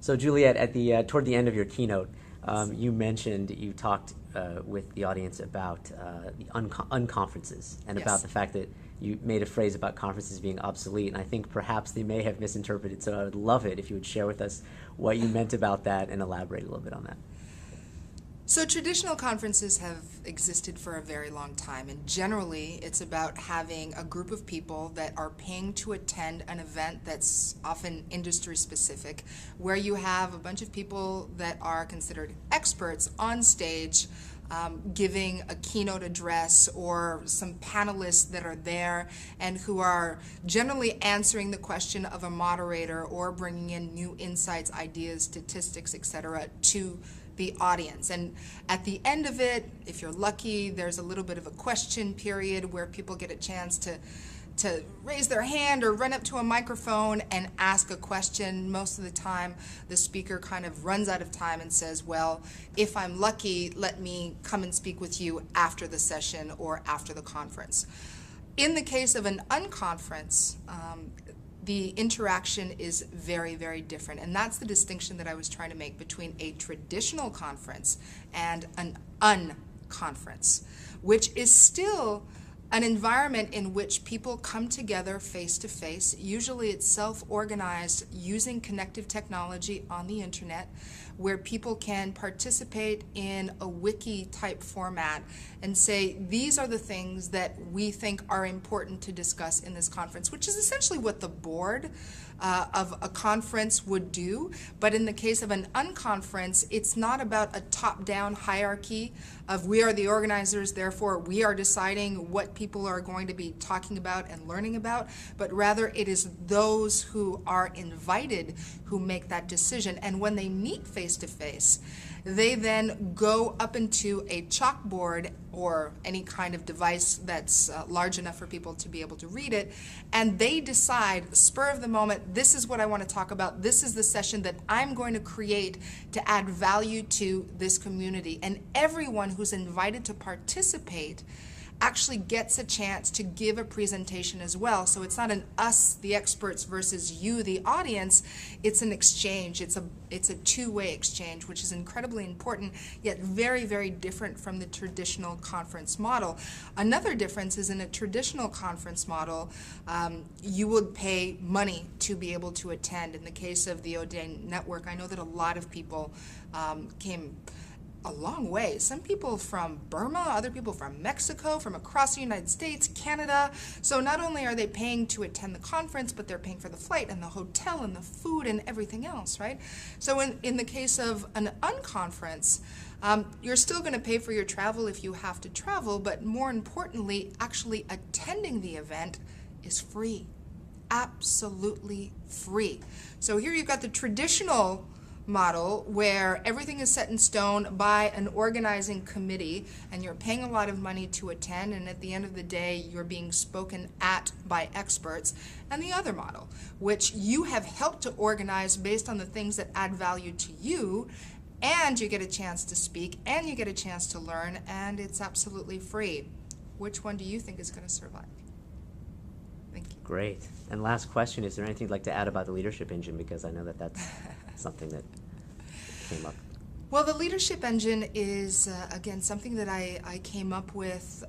So Juliette, at the toward the end of your keynote, you mentioned you talked with the audience about the unconferences and about Yes. the fact that you made a phrase about conferences being obsolete, and I think perhaps they may have misinterpreted. So I would love it if you would share with us what you meant about that and elaborate a little bit on that. So traditional conferences have existed for a very long time, and generally it's about having a group of people that are paying to attend an event that's often industry specific, where you have a bunch of people that are considered experts on stage giving a keynote address, or some panelists that are there and who are generally answering the question of a moderator or bringing in new insights, ideas, statistics, etc. to the audience. And at the end of it, if you're lucky, there's a little bit of a question period where people get a chance to raise their hand or run up to a microphone and ask a question. Most of the time, the speaker kind of runs out of time and says, well, if I'm lucky, let me come and speak with you after the session or after the conference. In the case of an unconference, the interaction is very, very different. And that's the distinction that I was trying to make between a traditional conference and an unconference, which is still an environment in which people come together face to face. Usually it's self-organized using connective technology on the internet, where people can participate in a wiki type format and say, these are the things that we think are important to discuss in this conference, which is essentially what the board of a conference would do. But in the case of an unconference, it's not about a top-down hierarchy of we are the organizers, therefore we are deciding what people are going to be talking about and learning about, but rather it is those who are invited who make that decision. And when they meet face-to-face, they then go up into a chalkboard or any kind of device that's large enough for people to be able to read it, and they decide, spur of the moment, this is what I want to talk about, this is the session that I'm going to create to add value to this community. And everyone who's invited to participate actually gets a chance to give a presentation as well. So it's not an us, the experts, versus you, the audience. It's an exchange. It's a two-way exchange, which is incredibly important, yet very, very different from the traditional conference model. Another difference is in a traditional conference model, you would pay money to be able to attend. In the case of the Odeon Network, I know that a lot of people came a long way. Some people from Burma, other people from Mexico, from across the United States, Canada. So not only are they paying to attend the conference, but they're paying for the flight and the hotel and the food and everything else, right? So in the case of an unconference, you're still going to pay for your travel if you have to travel, but more importantly, actually attending the event is free. Absolutely free. So here you've got the traditional model where everything is set in stone by an organizing committee, and you're paying a lot of money to attend, and at the end of the day you're being spoken at by experts. And the other model, which you have helped to organize based on the things that add value to you, and you get a chance to speak and you get a chance to learn, and it's absolutely free. Which one do you think is going to survive? Thank you. Great. And last question, is there anything you'd like to add about the leadership engine? Because I know that that's something that came up. Well, the leadership engine is, again, something that I came up with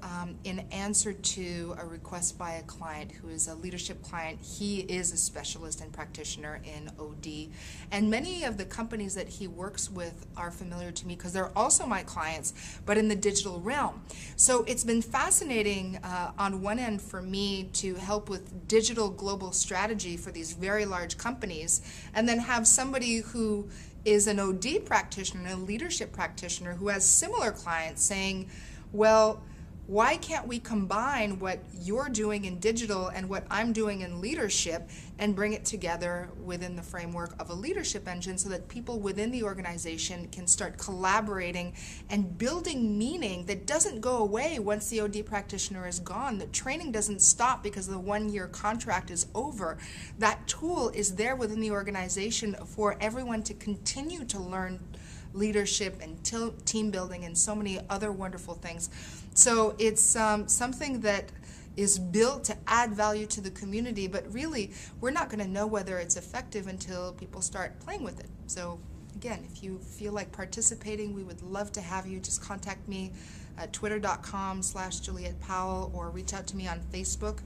in answer to a request by a client who is a leadership client. He is a specialist and practitioner in OD. And many of the companies that he works with are familiar to me because they're also my clients, but in the digital realm. So it's been fascinating on one end for me to help with digital global strategy for these very large companies, and then have somebody who is an OD practitioner and a leadership practitioner who has similar clients saying, well, why can't we combine what you're doing in digital and what I'm doing in leadership and bring it together within the framework of a leadership engine so that people within the organization can start collaborating and building meaning that doesn't go away once the OD practitioner is gone. The training doesn't stop because the one-year contract is over. That tool is there within the organization for everyone to continue to learn leadership and team building and so many other wonderful things. So it's something that is built to add value to the community, but really, we're not going to know whether it's effective until people start playing with it. So again, if you feel like participating, we would love to have you. Just contact me at twitter.com/Juliette Powell or reach out to me on Facebook.